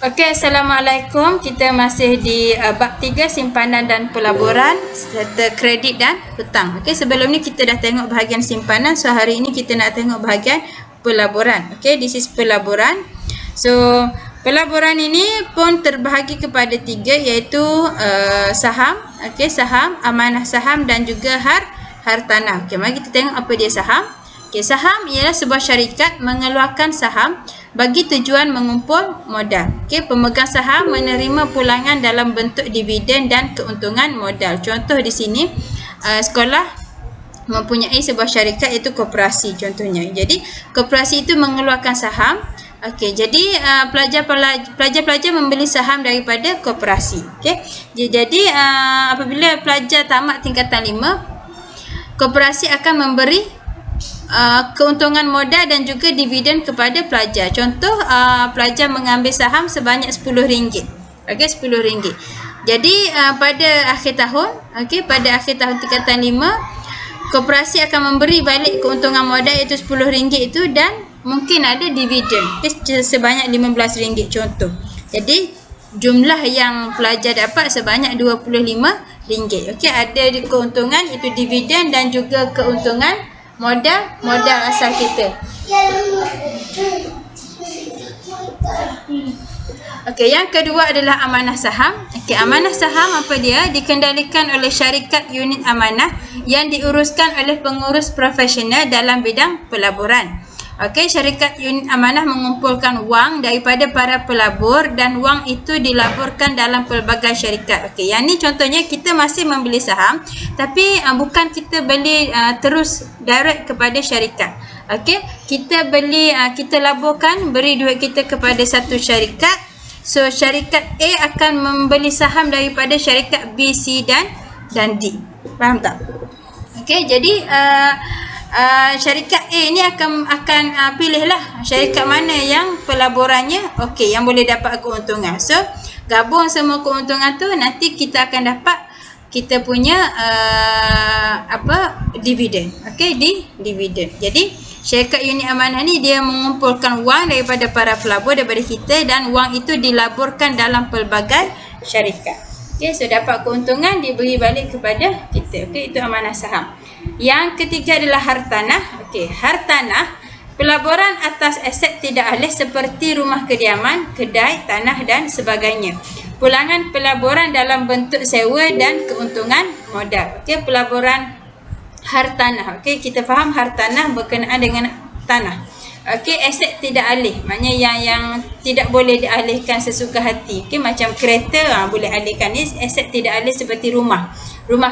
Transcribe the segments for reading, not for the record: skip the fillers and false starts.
Okey, Assalamualaikum. Kita masih di bab 3 simpanan dan pelaburan serta kredit dan hutang. Okey, sebelum ni kita dah tengok bahagian simpanan. So hari ini kita nak tengok bahagian pelaburan. Okey, this is pelaburan. So pelaburan ini pun terbahagi kepada 3 iaitu saham, okey, saham, amanah saham dan juga hartanah. Okey, mari kita tengok apa dia saham. Okey, saham ialah sebuah syarikat mengeluarkan saham bagi tujuan mengumpul modal. Okey, pemegang saham menerima pulangan dalam bentuk dividen dan keuntungan modal. Contoh di sini sekolah mempunyai sebuah syarikat iaitu koperasi contohnya. Jadi koperasi itu mengeluarkan saham. Okey, jadi pelajar-pelajar membeli saham daripada koperasi. Okey. Jadi apabila pelajar tamat tingkatan 5, koperasi akan memberi keuntungan modal dan juga dividen kepada pelajar. Contoh pelajar mengambil saham sebanyak RM10. Okey, RM10. Jadi pada akhir tahun, okey, pada akhir tahun tingkatan 5, koperasi akan memberi balik keuntungan modal iaitu RM10 itu dan mungkin ada dividen sebanyak RM15 contoh. Jadi jumlah yang pelajar dapat sebanyak RM25. Okey, ada keuntungan itu dividen dan juga keuntungan modal asal kita. Okey, yang kedua adalah amanah saham. Okey, amanah saham apa dia? Dikendalikan oleh syarikat unit amanah yang diuruskan oleh pengurus profesional dalam bidang pelaburan. Okey, syarikat unit amanah mengumpulkan wang daripada para pelabur dan wang itu dilaburkan dalam pelbagai syarikat. Okey, yang ni contohnya kita masih membeli saham tapi bukan kita beli terus direct kepada syarikat. Okey, kita beli kita laburkan, beri duit kita kepada satu syarikat. So syarikat A akan membeli saham daripada syarikat B, C dan D. Faham tak? Okey, jadi syarikat A ni akan pilihlah syarikat mana yang pelaburannya okey, yang boleh dapat keuntungan. So gabung semua keuntungan tu, nanti kita akan dapat kita punya dividen. Okey, dividen. Jadi syarikat unit amanah ni dia mengumpulkan wang daripada para pelabur, daripada kita, dan wang itu dilaburkan dalam pelbagai syarikat. Okey, so dapat keuntungan diberi balik kepada kita. Okey, itu amanah saham. Yang ketiga adalah hartanah. Okey, hartanah pelaburan atas aset tidak alih seperti rumah kediaman, kedai, tanah dan sebagainya. Pulangan pelaburan dalam bentuk sewa dan keuntungan modal. Okey, pelaburan hartanah. Okey, kita faham hartanah berkenaan dengan tanah. Okey, aset tidak alih maknanya yang tidak boleh dialihkan sesuka hati. Okey, macam kereta boleh alihkan. Ni aset tidak alih seperti rumah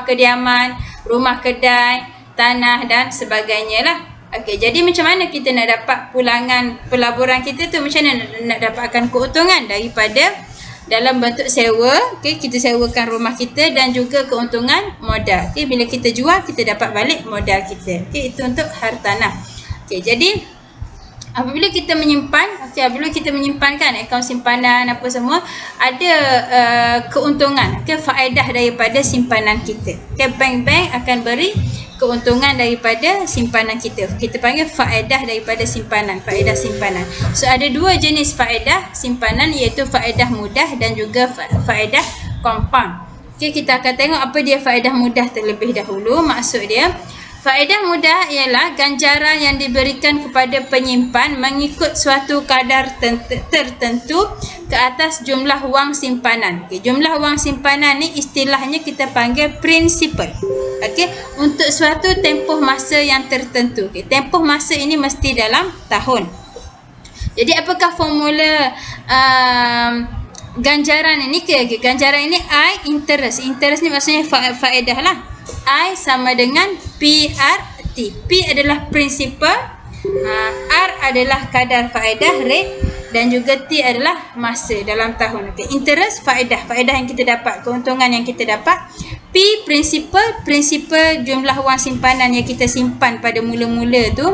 kediaman, rumah kedai, tanah dan sebagainya lah. Okey, jadi macam mana kita nak dapat pulangan pelaburan kita tu? Macam mana nak dapatkan keuntungan daripada dalam bentuk sewa? Okey, kita sewakan rumah kita dan juga keuntungan modal. Okey, bila kita jual kita dapat balik modal kita. Okey, itu untuk hartanah. Okey, jadi apabila kita menyimpan, apabila kita menyimpankan akaun simpanan apa semua, ada keuntungan, faedah daripada simpanan kita. Bank-bank akan beri keuntungan daripada simpanan kita. Kita panggil faedah daripada simpanan, faedah simpanan. So ada dua jenis faedah simpanan iaitu faedah mudah dan juga faedah compound. Kita akan tengok apa dia faedah mudah terlebih dahulu. Maksud dia, faedah mudah ialah ganjaran yang diberikan kepada penyimpan mengikut suatu kadar tertentu ke atas jumlah wang simpanan. Jumlah wang simpanan ni istilahnya kita panggil prinsipal. Untuk suatu tempoh masa yang tertentu. Tempoh masa ini mesti dalam tahun. Jadi apakah formula ganjaran ini? Ganjaran ini I interest. Interest ni maksudnya faedah lah. I sama dengan PRT. P adalah principal, R adalah kadar faedah, rate, dan juga T adalah masa dalam tahun. Interest, faedah yang kita dapat, keuntungan yang kita dapat. P principal jumlah wang simpanan yang kita simpan pada mula-mula tu.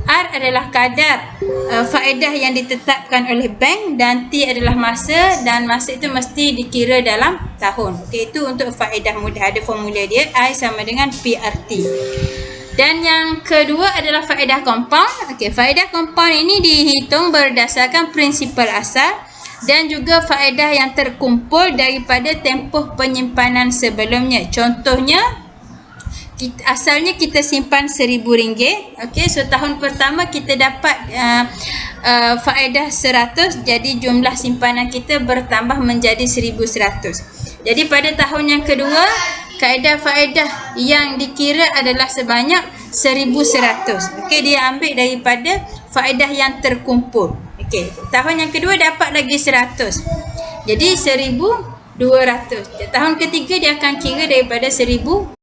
R adalah kadar faedah yang ditetapkan oleh bank, dan T adalah masa, dan masa itu mesti dikira dalam tahun. Okey, itu untuk faedah mudah. Ada formula dia, I sama dengan PRT. Dan yang kedua adalah faedah compound. Okey, faedah compound ini dihitung berdasarkan prinsipal asal dan juga faedah yang terkumpul daripada tempoh penyimpanan sebelumnya. Contohnya, asalnya kita simpan RM1,000. Okey, so tahun pertama kita dapat faedah 100, jadi jumlah simpanan kita bertambah menjadi 1,100. Jadi pada tahun yang kedua, kaedah faedah yang dikira adalah sebanyak 1,100. Okey, dia ambil daripada faedah yang terkumpul. Okey, tahun yang kedua dapat lagi 100. Jadi 1,200. Tahun ketiga dia akan kira daripada 1,000